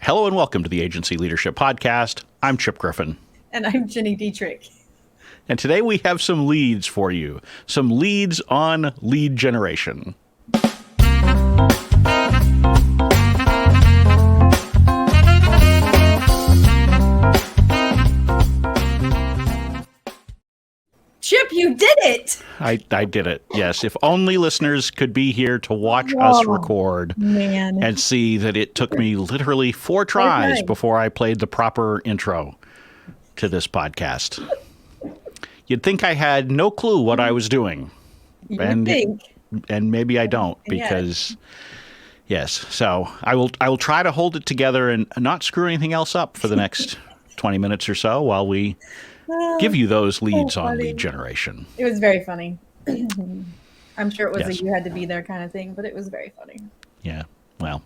Hello and welcome to the Agency Leadership Podcast. I'm Chip Griffin. And I'm Dietrich. And today we have some leads for you. Some leads on lead generation. Chip, you did it! I did it, yes. If only listeners could be here to watch us record and see that it took me literally 4 tries before I played the proper intro to this podcast. You'd think I had no clue what I was doing. And maybe I don't, because yes. So I will try to hold it together and not screw anything else up for the next 20 minutes or so while we give you those leads on lead generation. It was very funny. I'm sure it was a you had to be there kind of thing, but it was very funny. Yeah. Well,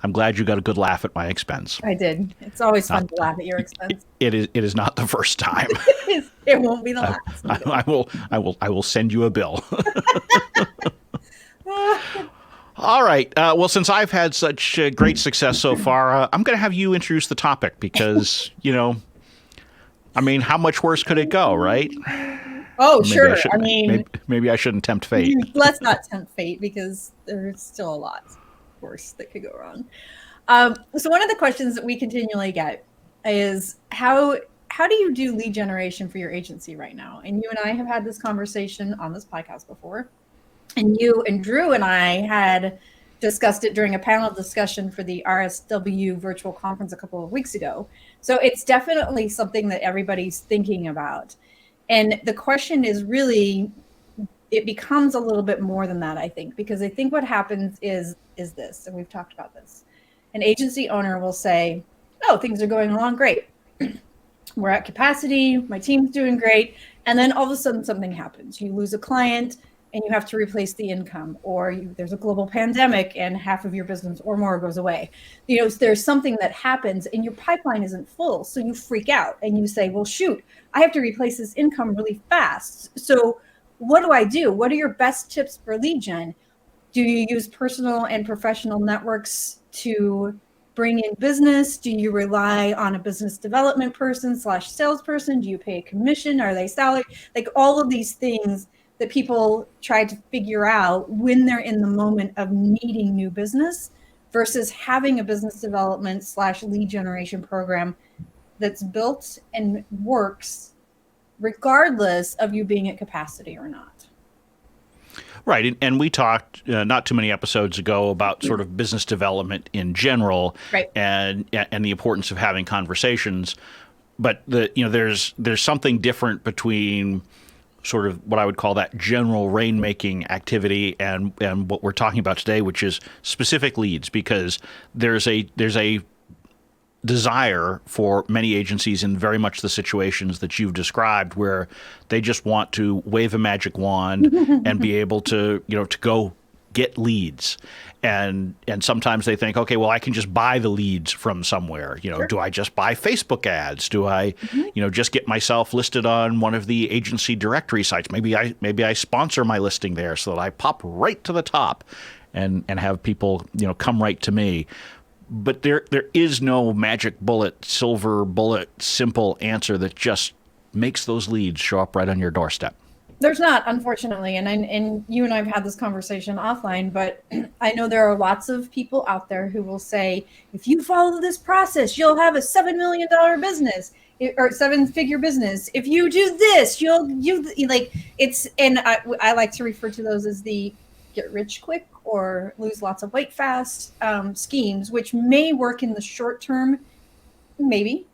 I'm glad you got a good laugh at my expense. I did. It's always fun to laugh at your expense. It is not the first time. It won't be the last. I will send you a bill. All right. Well, since I've had such great success so far, I'm going to have you introduce the topic because, how much worse could it go, right? Oh, maybe sure. Maybe I shouldn't tempt fate. Let's not tempt fate because there's still a lot worse that could go wrong. So one of the questions that we continually get is how do you do lead generation for your agency right now? And you and I have had this conversation on this podcast before. And you and Drew and I had discussed it during a panel discussion for the RSW virtual conference a couple of weeks ago. So it's definitely something that everybody's thinking about. And the question is really, it becomes a little bit more than that, I think, because I think what happens is this, and we've talked about this. An agency owner will say, oh, things are going along great. We're at capacity, my team's doing great. And then all of a sudden something happens. You lose a client and you have to replace the income, or there's a global pandemic and half of your business or more goes away. There's something that happens and your pipeline isn't full. So you freak out and you say, well, shoot, I have to replace this income really fast. So what do I do? What are your best tips for lead gen? Do you use personal and professional networks to bring in business? Do you rely on a business development person / salesperson? Do you pay a commission? Are they salary? Like all of these things that people try to figure out when they're in the moment of needing new business versus having a business development / lead generation program that's built and works regardless of you being at capacity or not. Right. And we talked not too many episodes ago about sort of business development in general, right, and the importance of having conversations. But there's something different between sort of what I would call that general rainmaking activity and what we're talking about today, which is specific leads, because there's a desire for many agencies in very much the situations that you've described, where they just want to wave a magic wand and be able to go get leads. And sometimes they think, okay, well, I can just buy the leads from somewhere. Sure. Do I just buy Facebook ads? Do I, just get myself listed on one of the agency directory sites? Maybe I sponsor my listing there so that I pop right to the top and have people, come right to me. But there is no magic bullet, silver bullet, simple answer that just makes those leads show up right on your doorstep. There's not, unfortunately, and you and I have had this conversation offline, but I know there are lots of people out there who will say, if you follow this process, you'll have a $7 million business or 7-figure business. If you do this, I like to refer to those as the get rich quick or lose lots of weight fast schemes, which may work in the short term, maybe,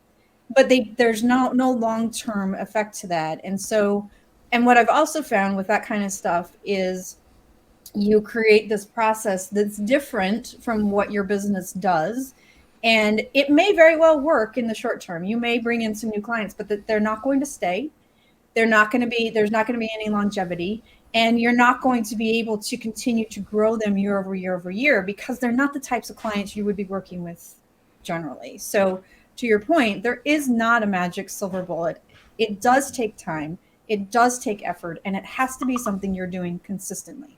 but there's no long-term effect to that. And what I've also found with that kind of stuff is you create this process that's different from what your business does. And it may very well work in the short term. You may bring in some new clients, but they're not going to stay. There's not going to be any longevity. And you're not going to be able to continue to grow them year over year over year because they're not the types of clients you would be working with generally. So to your point, there is not a magic silver bullet. It does take time. It does take effort, and it has to be something you're doing consistently.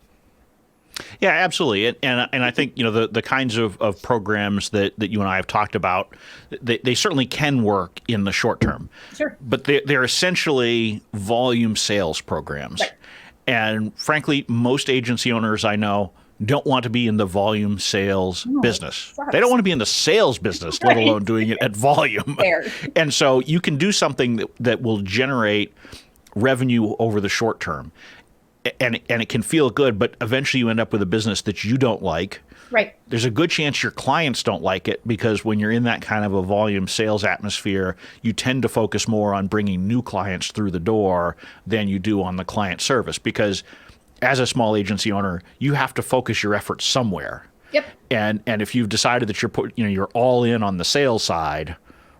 Yeah, absolutely. And I think, the kinds of programs that you and I have talked about, they certainly can work in the short term. Sure. But they're essentially volume sales programs. Right. And frankly, most agency owners I know don't want to be in the volume sales business. They don't want to be in the sales business, let alone doing it at volume. Fair. And so you can do something that will generate revenue over the short term. And it can feel good, but eventually you end up with a business that you don't like. Right. There's a good chance your clients don't like it, because when you're in that kind of a volume sales atmosphere, you tend to focus more on bringing new clients through the door than you do on the client service. Because as a small agency owner, you have to focus your efforts somewhere. Yep. And if you've decided that you're all in on the sales side,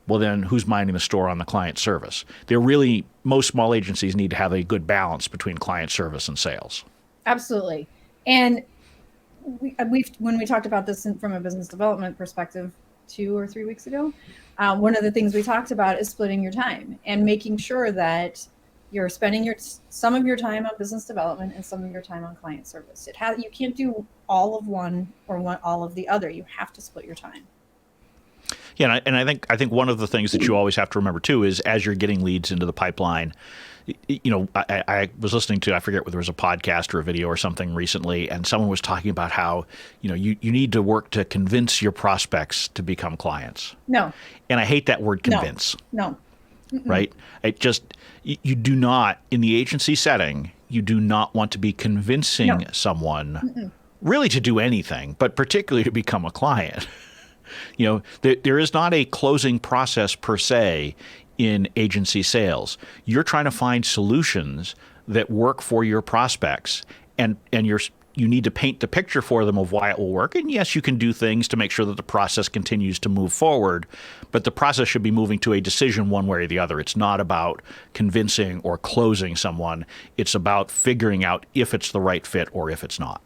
well, then who's minding the store on the client service? Most small agencies need to have a good balance between client service and sales. Absolutely. And when we talked about this from a business development perspective 2 or 3 weeks ago, one of the things we talked about is splitting your time and making sure that you're spending some of your time on business development and some of your time on client service. You can't do all of one or all of the other. You have to split your time. Yeah, and I think one of the things that you always have to remember too is, as you're getting leads into the pipeline, I was listening to, I forget whether it was a podcast or a video or something recently, and someone was talking about how you need to work to convince your prospects to become clients. No. And I hate that word, convince. No. Right? You do not, in the agency setting, you do not want to be convincing someone really to do anything, but particularly to become a client. There is not a closing process per se in agency sales. You're trying to find solutions that work for your prospects, and you need to paint the picture for them of why it will work. And yes, you can do things to make sure that the process continues to move forward, but the process should be moving to a decision one way or the other. It's not about convincing or closing someone. It's about figuring out if it's the right fit or if it's not.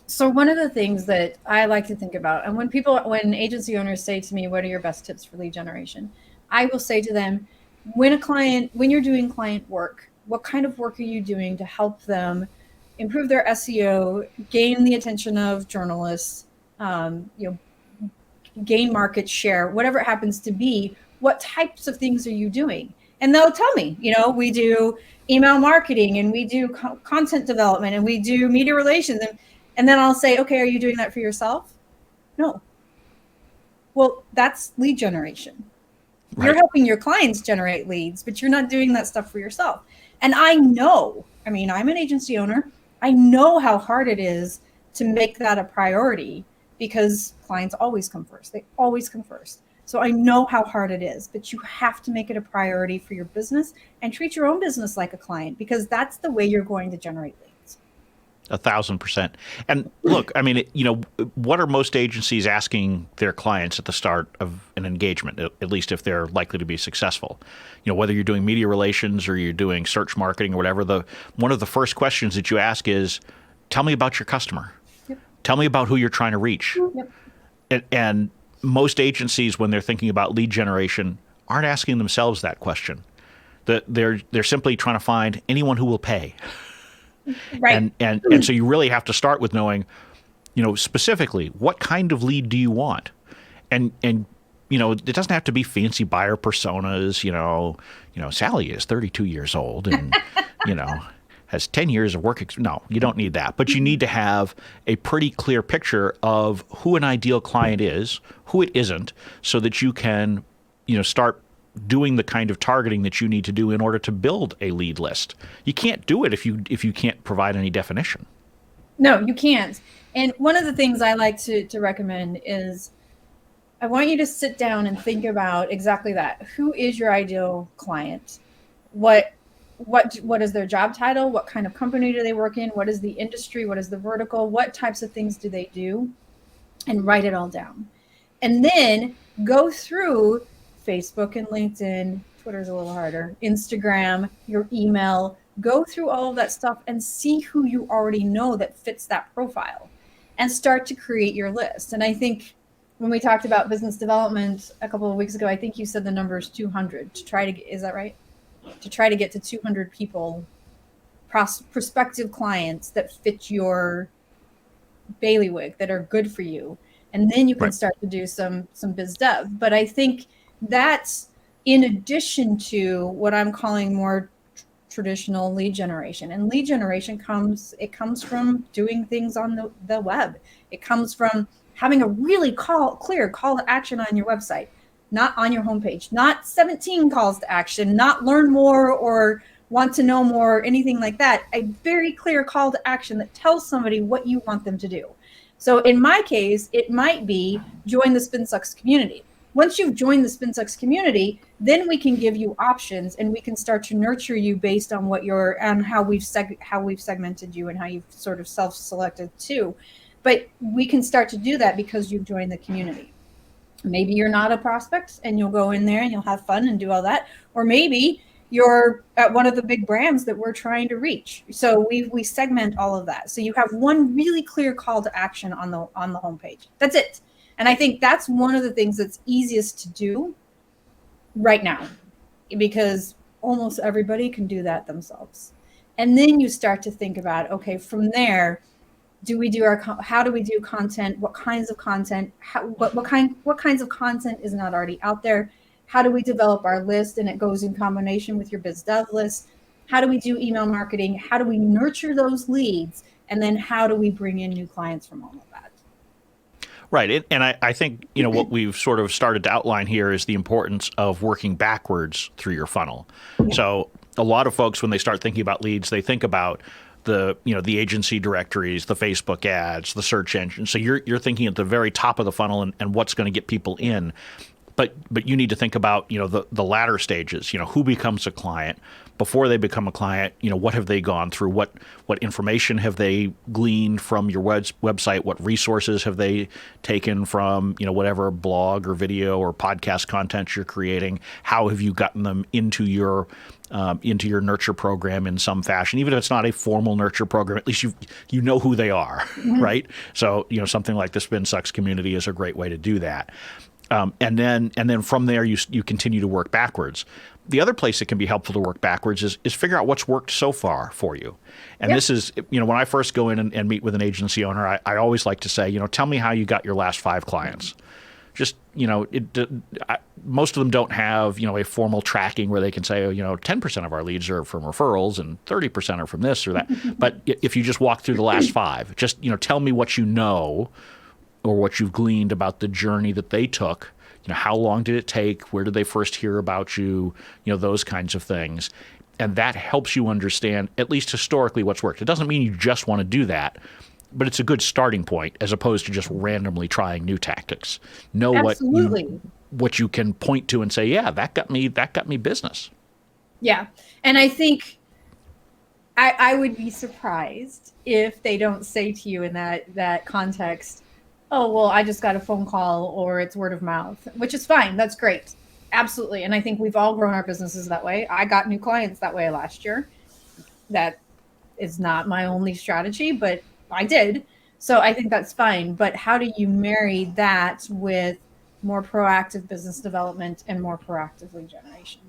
So one of the things that I like to think about, and when agency owners say to me, what are your best tips for lead generation? I will say to them, when you're doing client work, what kind of work are you doing to help them improve their SEO, gain the attention of journalists, gain market share, whatever it happens to be? What types of things are you doing? And they'll tell me, we do email marketing, and we do content development, and we do media relations. And then I'll say, okay, are you doing that for yourself? No. Well, that's lead generation. Right. You're helping your clients generate leads, but you're not doing that stuff for yourself. And I'm an agency owner. I know how hard it is to make that a priority, because clients always come first. They always come first. So I know how hard it is, but you have to make it a priority for your business and treat your own business like a client, because that's the way you're going to generate leads. 1,000%. And look, what are most agencies asking their clients at the start of an engagement, at least if they're likely to be successful? Whether you're doing media relations or you're doing search marketing or whatever, one of the first questions that you ask is, tell me about your customer. Yep. Tell me about who you're trying to reach. Yep. And most agencies, when they're thinking about lead generation, aren't asking themselves that question. They're simply trying to find anyone who will pay. Right. And so you really have to start with knowing, specifically what kind of lead do you want? And it doesn't have to be fancy buyer personas. Sally is 32 years old and, has 10 years of work. No, you don't need that. But you need to have a pretty clear picture of who an ideal client is, who it isn't, so that you can, start doing the kind of targeting that you need to do in order to build a lead list. You can't do it if you can't provide any definition. No, you can't. And one of the things I like to recommend is, I want you to sit down and think about exactly that. Who is your ideal client? What is their job title? What kind of company do they work in? What is the industry? What is the vertical? What types of things do they do? And write it all down. And then go through Facebook and LinkedIn, Twitter's a little harder, Instagram, your email, go through all of that stuff and see who you already know that fits that profile and start to create your list. And I think when we talked about business development a couple of weeks ago, I think you said the number is 200 to try to get, is that right? To try to get to 200 people, prospective clients that fit your bailiwick that are good for you, and then you can Right. start to do some biz dev. But I think that's in addition to what I'm calling more traditional lead generation. And lead generation comes from doing things on the web. It comes from having a really clear call to action on your website, not on your homepage, not 17 calls to action, not learn more or want to know more, anything like that. A very clear call to action that tells somebody what you want them to do. So in my case, it might be join the SpinSucks community. Once you've joined the SpinSucks community, then we can give you options and we can start to nurture you based on what you're and how we've segmented you and how you've sort of self-selected too. But we can start to do that because you've joined the community. Maybe you're not a prospect and you'll go in there and you'll have fun and do all that. Or maybe you're at one of the big brands that we're trying to reach. So we segment all of that. So you have one really clear call to action on the homepage. That's it. And I think that's one of the things that's easiest to do right now, because almost everybody can do that themselves. And then you start to think about, okay, from there, how do we do content? What kinds of content? What kinds of content is not already out there? How do we develop our list? And it goes in combination with your biz dev list. How do we do email marketing? How do we nurture those leads? And then how do we bring in new clients from all of that? Right. And I think, what we've sort of started to outline here is the importance of working backwards through your funnel. Yeah. So a lot of folks, when they start thinking about leads, they think about the agency directories, the Facebook ads, the search engine. So you're thinking at the very top of the funnel and what's going to get people in. But you need to think about, the latter stages, who becomes a client. Before they become a client, what have they gone through? What information have they gleaned from your website? What resources have they taken from, whatever blog or video or podcast content you're creating? How have you gotten them into your nurture program in some fashion? Even if it's not a formal nurture program, at least you know who they are, mm-hmm. right? So, something like the SpinSucks community is a great way to do that. And then from there, you continue to work backwards. The other place it can be helpful to work backwards is figure out what's worked so far for you. And This is, when I first go in and meet with an agency owner, I always like to say, tell me how you got your last 5 clients. Just, most of them don't have, a formal tracking where they can say, 10% of our leads are from referrals and 30% are from this or that. But if you just walk through the last 5, just, tell me what you know or what you've gleaned about the journey that they took. How long did it take? Where did they first hear about you? Those kinds of things. And that helps you understand, at least historically, what's worked. It doesn't mean you just want to do that, but it's a good starting point as opposed to just randomly trying new tactics. Know what you can point to and say, yeah, that got me business. Yeah. And I think I would be surprised if they don't say to you in that context, oh, well, I just got a phone call or it's word of mouth, which is fine. That's great. Absolutely. And I think we've all grown our businesses that way. I got new clients that way last year. That is not my only strategy, but I did. So I think that's fine. But how do you marry that with more proactive business development and more proactive lead generation?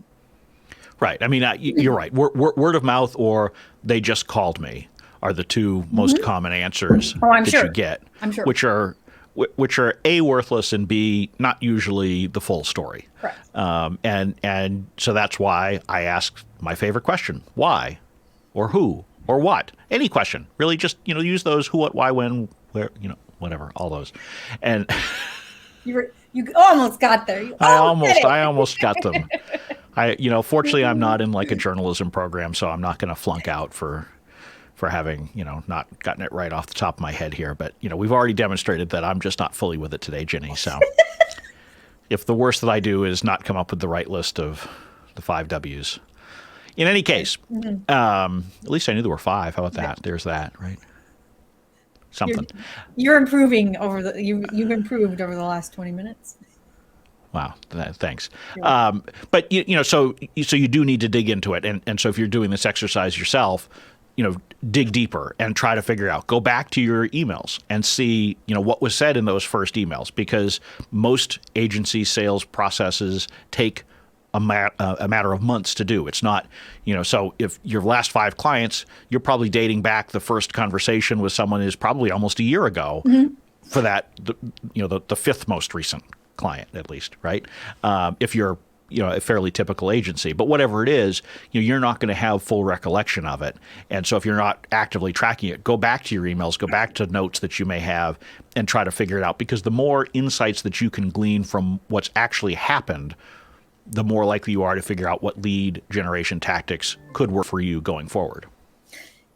Right. I mean, you're right. Word of mouth or they just called me are the two most common answers you get, I'm sure. which are A, worthless, and B, not usually the full story. Correct. And so that's why I ask my favorite question: why, or who, or what? Any question, really. Just use those: who, what, why, when, where, whatever, all those. And you almost got there. I almost got them. Fortunately, I'm not in like a journalism program, so I'm not going to flunk out for having, not gotten it right off the top of my head here. But, we've already demonstrated that I'm just not fully with it today, Ginny. So if the worst that I do is not come up with the right list of the 5 W's. In any case, at least I knew there were 5. How about that? There's that, right? Something. You're improving you've improved over the last 20 minutes. Wow, thanks. But, so you do need to dig into it. And so if you're doing this exercise yourself, dig deeper and try to figure out, go back to your emails and see, what was said in those first emails, because most agency sales processes take a matter of months to do. It's not, so if your last 5 clients, you're probably dating back, the first conversation with someone is probably almost a year ago for that, the 5th most recent client, at least, right? If you're a fairly typical agency, but whatever it is, you're not going to have full recollection of it. And so if you're not actively tracking it, go back to your emails, go back to notes that you may have and try to figure it out, because the more insights that you can glean from what's actually happened, the more likely you are to figure out what lead generation tactics could work for you going forward.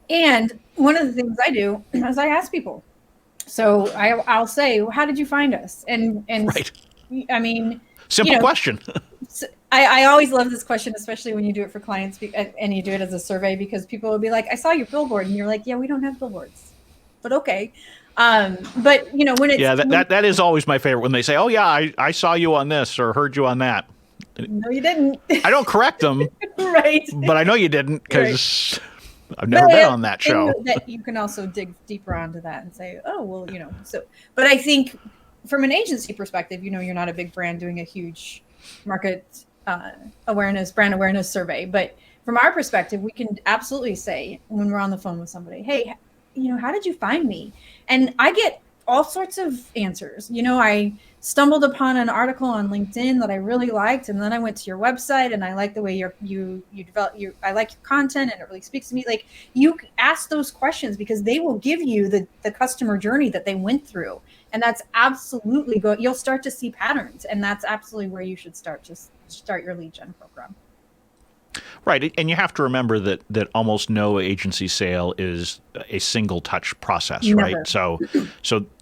And one of the things I do is I ask people. So I'll say, well, how did you find us? And right. I mean, simple question. I always love this question, especially when you do it for clients and you do it as a survey, because people will be like, I saw your billboard, and you're like, yeah, we don't have billboards, but okay. But when it's that is always my favorite, when they say, oh yeah, I saw you on this or heard you on that. No, you didn't. I don't correct them, right? But I know you didn't, because I've never been on that show. That you can also dig deeper onto that and say, oh well, So, but I think from an agency perspective, you're not a big brand doing a huge market brand awareness survey. But from our perspective, we can absolutely say, when we're on the phone with somebody, hey, how did you find me? And I get all sorts of answers. I stumbled upon an article on LinkedIn that I really liked, and then I went to your website, and I like the way you develop I like your content, and it really speaks to me. Like, you ask those questions because they will give you the customer journey that they went through. And that's absolutely good. You'll start to see patterns, and that's absolutely where you should start your lead gen program. Right. And you have to remember that almost no agency sale is a single touch process, Never. right? So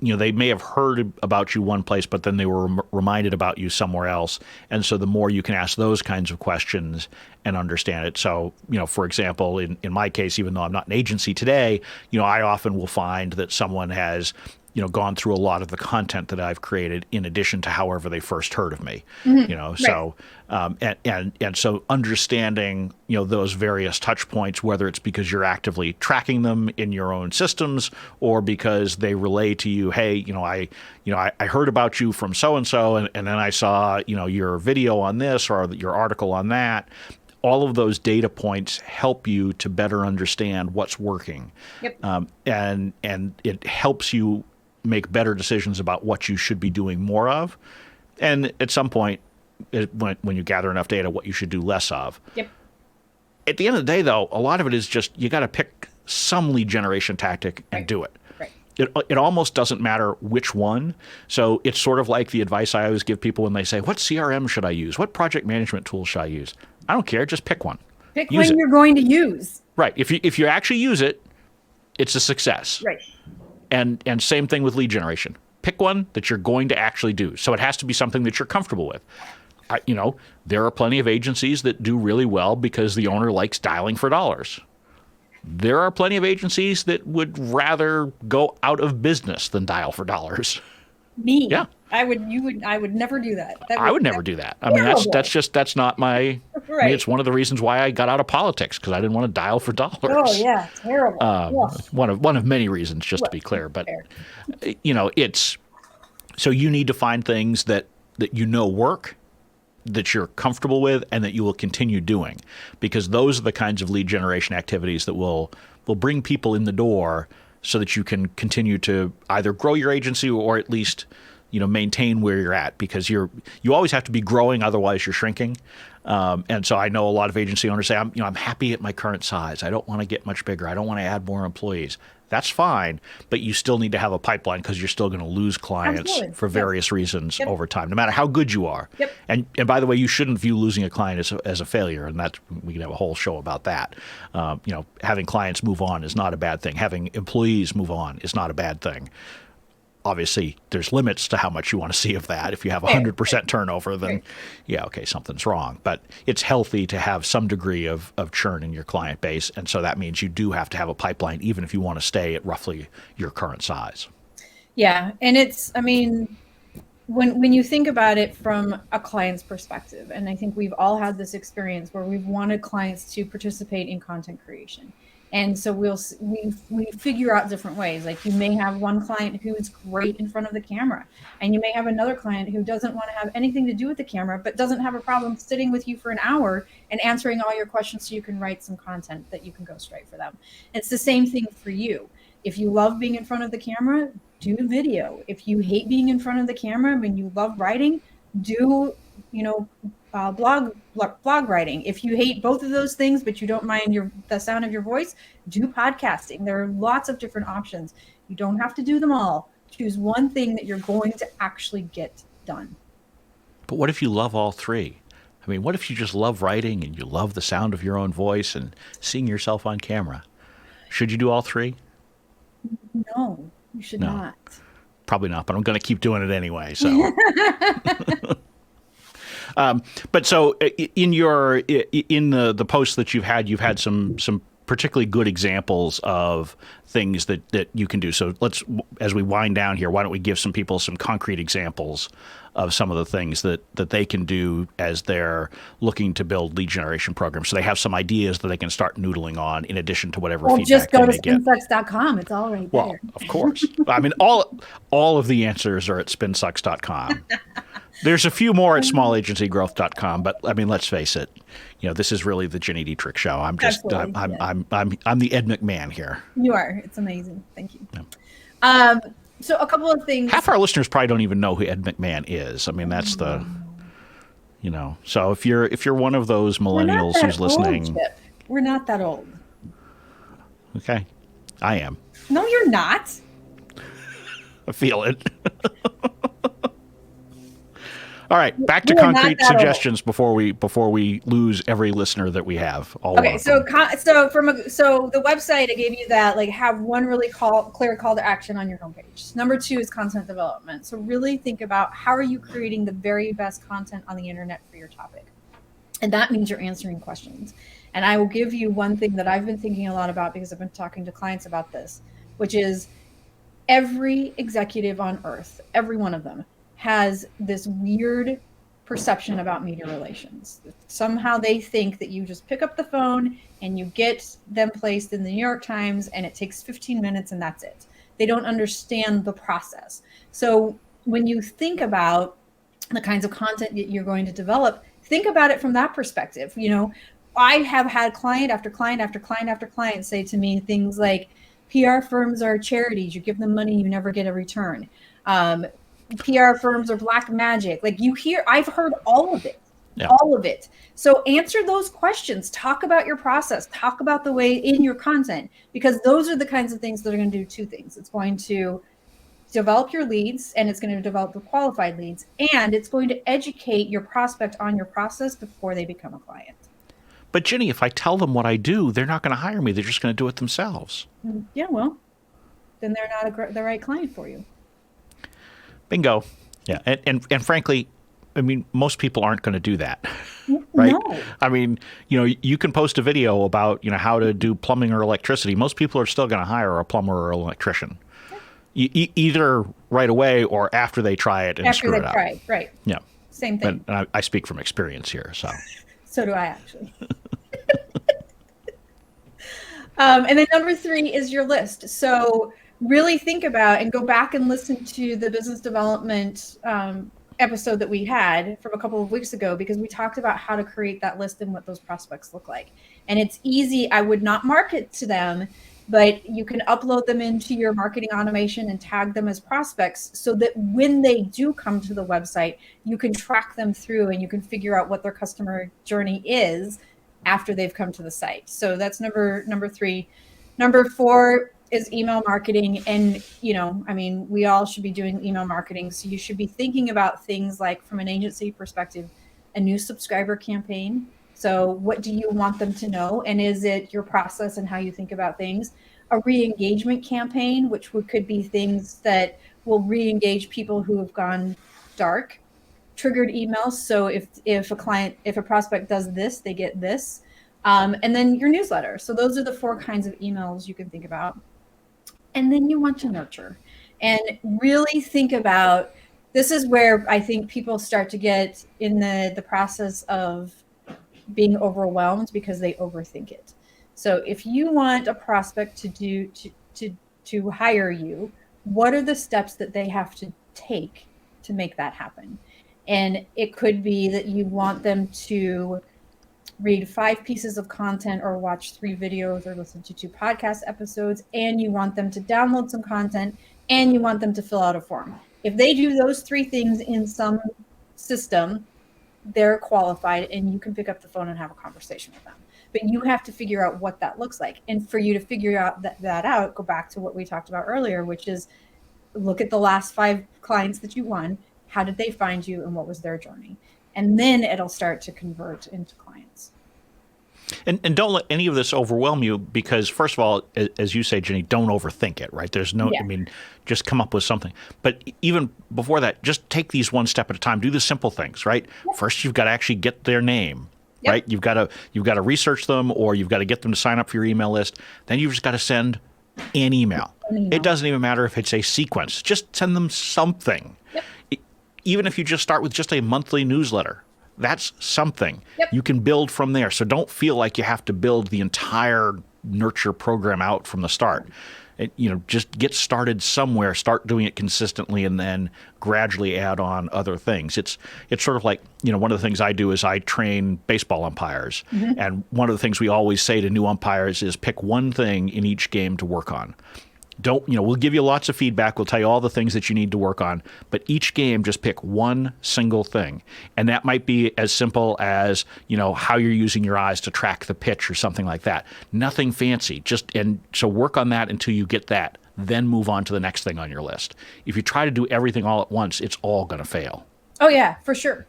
they may have heard about you one place, but then they were reminded about you somewhere else. And so the more you can ask those kinds of questions and understand it. So, for example, in my case, even though I'm not an agency today, I often will find that someone has gone through a lot of the content that I've created in addition to however they first heard of me, Right. So, and so understanding, those various touch points, whether it's because you're actively tracking them in your own systems or because they relay to you, hey, I heard about you from so-and-so, and then I saw, your video on this or your article on that. All of those data points help you to better understand what's working. Yep. And it helps you make better decisions about what you should be doing more of. And at some point, when you gather enough data, what you should do less of. Yep. At the end of the day, though, a lot of it is just, you got to pick some lead generation tactic and do it. Right. It almost doesn't matter which one. So it's sort of like the advice I always give people when they say, what CRM should I use? What project management tool should I use? I don't care. Just pick one. Pick one you're going to use. Right. If you actually use it, it's a success. Right. And same thing with lead generation. Pick one that you're going to actually do. So it has to be something that you're comfortable with. There are plenty of agencies that do really well because the owner likes dialing for dollars. There are plenty of agencies that would rather go out of business than dial for dollars. Me. Yeah. I would never do that. I would never do that. I mean, that's not my. Right. I mean, it's one of the reasons why I got out of politics, because I didn't want to dial for dollars. Oh yeah, terrible. One of many reasons, just to be clear. But it's so you need to find things that work, that you're comfortable with, and that you will continue doing, because those are the kinds of lead generation activities that will bring people in the door, so that you can continue to either grow your agency or at least maintain where you're at, because you always have to be growing, otherwise you're shrinking. And so I know a lot of agency owners say, I'm happy at my current size. I don't want to get much bigger. I don't want to add more employees. That's fine, but you still need to have a pipeline, because you're still going to lose clients for various reasons over time, no matter how good you are. Yep. And by the way, you shouldn't view losing a client as a failure, and we can have a whole show about that. Having clients move on is not a bad thing. Having employees move on is not a bad thing. Obviously, there's limits to how much you want to see of that. If you have 100% turnover, then something's wrong. But it's healthy to have some degree of churn in your client base. And so that means you do have to have a pipeline, even if you want to stay at roughly your current size. Yeah. And when you think about it from a client's perspective, and I think we've all had this experience where we've wanted clients to participate in content creation. And so we figure out different ways. Like you may have one client who is great in front of the camera, and you may have another client who doesn't want to have anything to do with the camera, but doesn't have a problem sitting with you for an hour and answering all your questions so you can write some content that you can go straight for them. It's the same thing for you. If you love being in front of the camera, do video. If you hate being in front of the camera, when you love writing, do, blog writing. If you hate both of those things, but you don't mind the sound of your voice, do podcasting. There are lots of different options. You don't have to do them all. Choose one thing that you're going to actually get done. But what if you love all three? I mean, what if you just love writing and you love the sound of your own voice and seeing yourself on camera? Should you do all three? No, you should not. Probably not, but I'm going to keep doing it anyway. So, but so in the posts that you've had some particularly good examples of things that you can do. So let's, as we wind down here, why don't we give some people some concrete examples of some of the things that they can do as they're looking to build lead generation programs. So they have some ideas that they can start noodling on in addition to whatever feedback just go they to may get. spinsucks.com. It's all right there. Well, of course. I mean, all of the answers are at spinsucks.com. There's a few more at small-agency-growth.com, but I mean, let's face it. This is really the Ginny Dietrich show. I'm the Ed McMahon here. You are. It's amazing. Thank you. Yeah. So a couple of things. Half our listeners probably don't even know who Ed McMahon is. I mean, that's the, So if you're one of those millennials who's listening, old, Chip. We're not that old. Okay, I am. No, you're not. I feel it. All right, back to concrete suggestions before we lose every listener that we have. Okay, so the website, I gave you that, like, have one really clear call to action on your homepage. Number 2 is content development. So really think about how are you creating the very best content on the internet for your topic, and that means you're answering questions. And I will give you one thing that I've been thinking a lot about because I've been talking to clients about this, which is every executive on earth, every one of them, has this weird perception about media relations. Somehow they think that you just pick up the phone and you get them placed in the New York Times and it takes 15 minutes and that's it. They don't understand the process. So when you think about the kinds of content that you're going to develop, think about it from that perspective. I have had client after client after client after client say to me things like, PR firms are charities. You give them money, you never get a return. PR firms are black magic. Like I've heard all of it, all of it. So answer those questions, talk about your process, talk about the way in your content, because those are the kinds of things that are going to do 2 things. It's going to develop your leads and it's going to develop the qualified leads, and it's going to educate your prospect on your process before they become a client. But Ginny, if I tell them what I do, they're not going to hire me. They're just going to do it themselves. Yeah, well, then they're not the right client for you. Bingo. Yeah. And frankly, I mean, most people aren't going to do that, right? No. I mean, you can post a video about, how to do plumbing or electricity. Most people are still going to hire a plumber or an electrician, either right away or after they try it and screw it up. After they try, right. Yeah. Same thing. And I speak from experience here, so. So do I, actually. And then number 3 is your list. So really think about and go back and listen to the business development episode that we had from a couple of weeks ago, because we talked about how to create that list and what those prospects look like. And it's easy. I would not market to them, but you can upload them into your marketing automation and tag them as prospects so that when they do come to the website, you can track them through and you can figure out what their customer journey is after they've come to the site. So that's number 3. Number 4 is email marketing. And, we all should be doing email marketing. So you should be thinking about things like, from an agency perspective, a new subscriber campaign. So what do you want them to know? And is it your process and how you think about things? A re-engagement campaign, which could be things that will re-engage people who have gone dark. Triggered emails. So if a prospect does this, they get this. And then your newsletter. So those are the 4 kinds of emails you can think about. And then you want to nurture and really think about, this is where I think people start to get in the process of being overwhelmed because they overthink it. So if you want a prospect to hire you, what are the steps that they have to take to make that happen? And it could be that you want them to read 5 pieces of content or watch 3 videos or listen to 2 podcast episodes, and you want them to download some content, and you want them to fill out a form. If they do those 3 things in some system, they're qualified, and you can pick up the phone and have a conversation with them. But you have to figure out what that looks like. And for you to figure out that out, go back to what we talked about earlier, which is look at the last 5 clients that you won. How did they find you, and what was their journey? And then it'll start to convert into clients. And don't let any of this overwhelm you, because first of all, as you say, Ginny, don't overthink it, right? There's no, I mean, just come up with something. But even before that, just take these one step at a time. Do the simple things, right? First, you've got to actually get their name, right? You've got to research them, or you've got to get them to sign up for your email list. Then you've just got to send an email. It doesn't even matter if it's a sequence. Just send them something. Even if you just start with just a monthly newsletter, that's something. You can build from there. So don't feel like you have to build the entire nurture program out from the start. Just get started somewhere, start doing it consistently, and then gradually add on other things. It's sort of like, one of the things I do is I train baseball umpires. And one of the things we always say to new umpires is pick one thing in each game to work on. We'll give you lots of feedback. We'll tell you all the things that you need to work on. But each game, just pick one single thing. And that might be as simple as, how you're using your eyes to track the pitch or something like that. Nothing fancy. So work on that until you get that. Then move on to the next thing on your list. If you try to do everything all at once, it's all going to fail. Oh, yeah, for sure.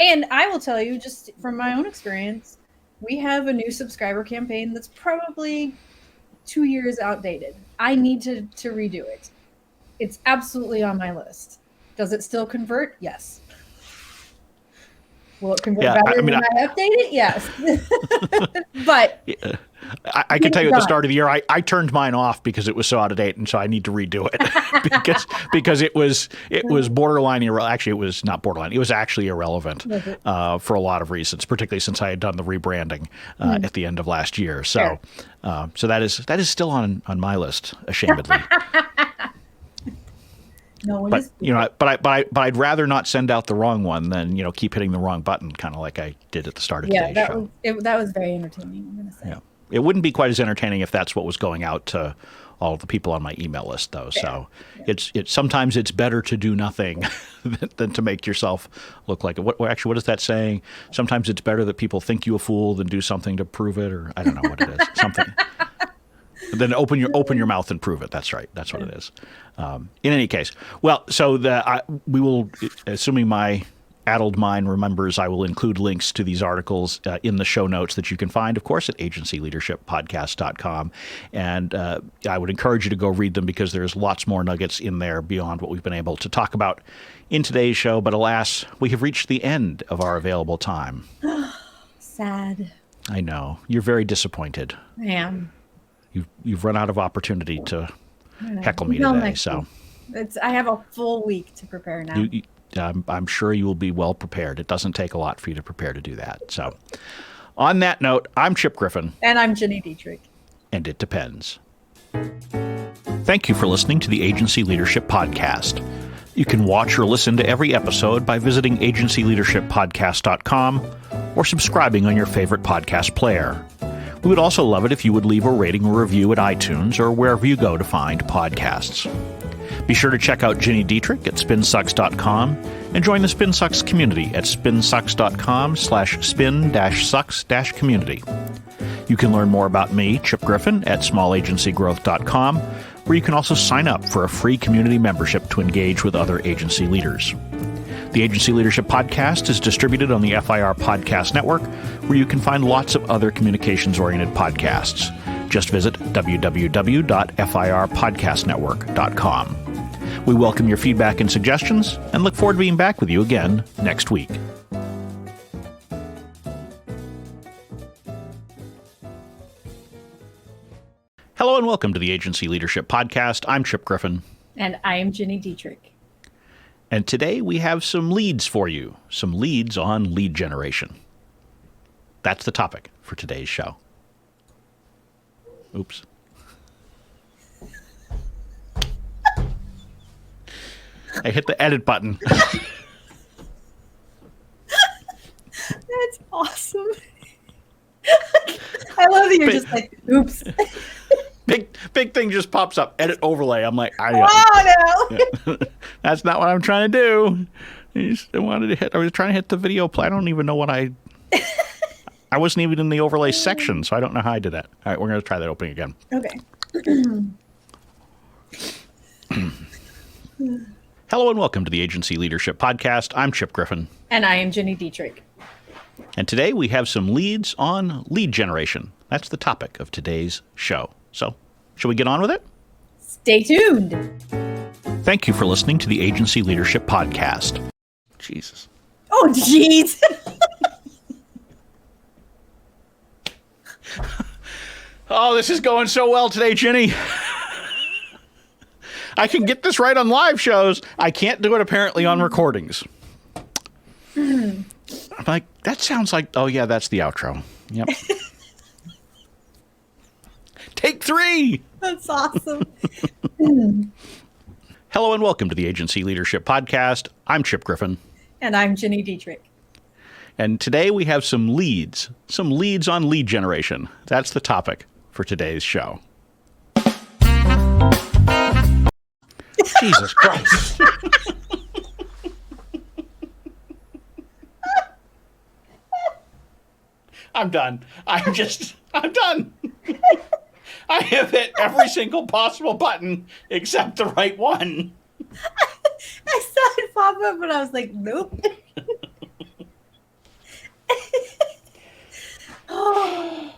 And I will tell you, just from my own experience, we have a new subscriber campaign that's probably 2 years outdated. I need to redo it. It's absolutely on my list. Does it still convert? Yes. Will it convert better than I update it? Yes. But I can tell you at the start of the year, I turned mine off because it was so out of date, and so I need to redo it because it was borderline irrelevant. Actually, it was not borderline. It was actually irrelevant for a lot of reasons, particularly since I had done the rebranding at the end of last year. So, so that is still on my list, ashamedly. No one but is. But I'd rather not send out the wrong one than keep hitting the wrong button, kind of like I did at the start of today's show. That was very entertaining, I'm going to say. Yeah. It wouldn't be quite as entertaining if that's what was going out to all of the people on my email list, though. So it's sometimes it's better to do nothing than to make yourself look like it. What is that saying? Sometimes it's better that people think you a fool than do something to prove it, or I don't know what it is. Something. Then open your mouth and prove it. That's right. That's what it is. In any case, well, so we will, assuming my addled mind remembers, I will include links to these articles in the show notes that you can find, of course, at agencyleadershippodcast.com. And I would encourage you to go read them because there's lots more nuggets in there beyond what we've been able to talk about in today's show. But alas, we have reached the end of our available time. Sad. I know. You're very disappointed. I am. You've run out of opportunity to heckle me today. So I have a full week to prepare now. I'm sure you will be well prepared. It doesn't take a lot for you to prepare to do that. So on that note, I'm Chip Griffin. And I'm Ginny Dietrich. And it depends. Thank you for listening to the Agency Leadership Podcast. You can watch or listen to every episode by visiting agencyleadershippodcast.com or subscribing on your favorite podcast player. We would also love it if you would leave a rating or review at iTunes or wherever you go to find podcasts. Be sure to check out Ginny Dietrich at spinsucks.com and join the SpinSucks community at spinsucks.com/spin-sucks-community. You can learn more about me, Chip Griffin, at small-agency-growth.com, where you can also sign up for a free community membership to engage with other agency leaders. The Agency Leadership Podcast is distributed on the FIR Podcast Network, where you can find lots of other communications-oriented podcasts. Just visit www.firpodcastnetwork.com. We welcome your feedback and suggestions and look forward to being back with you again next week. Hello and welcome to the Agency Leadership Podcast. I'm Chip Griffin. And I am Ginny Dietrich. And today we have some leads for you, some leads on lead generation. That's the topic for today's show. Oops. I hit the edit button. That's awesome. I love that you're just like, oops. Big thing just pops up. Edit overlay. I'm like, Oh no. yeah. That's not what I'm trying to do. I was trying to hit the video play. I don't even know what I wasn't even in the overlay section, so I don't know how I did that. All right, we're going to try that opening again. Okay. Hello and welcome to the Agency Leadership Podcast. I'm Chip Griffin. And I am Jenny Dietrich. And today we have some leads on lead generation. That's the topic of today's show. So, shall we get on with it? Stay tuned. Thank you for listening to the Agency Leadership Podcast. Jesus. Oh, jeez. Oh, this is going so well today, Jenny. I can get this right on live shows. I can't do it apparently on recordings. I'm like, that sounds like, oh yeah, that's the outro. Yep. Take 3. That's awesome. Hello and welcome to the Agency Leadership Podcast. I'm Chip Griffin. And I'm Jenny Dietrich. And today we have some leads on lead generation. That's the topic for today's show. Jesus Christ. I'm done. I'm done. I have hit every single possible button except the right one. I saw it pop up and I was like, nope. Oh.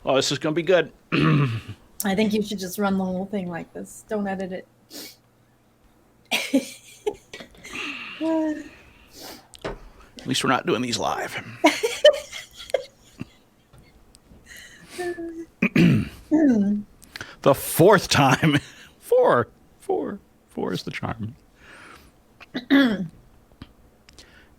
Oh, this is going to be good. I think you should just run the whole thing like this. Don't edit it. At least we're not doing these live. The 4th time. 4 is the charm.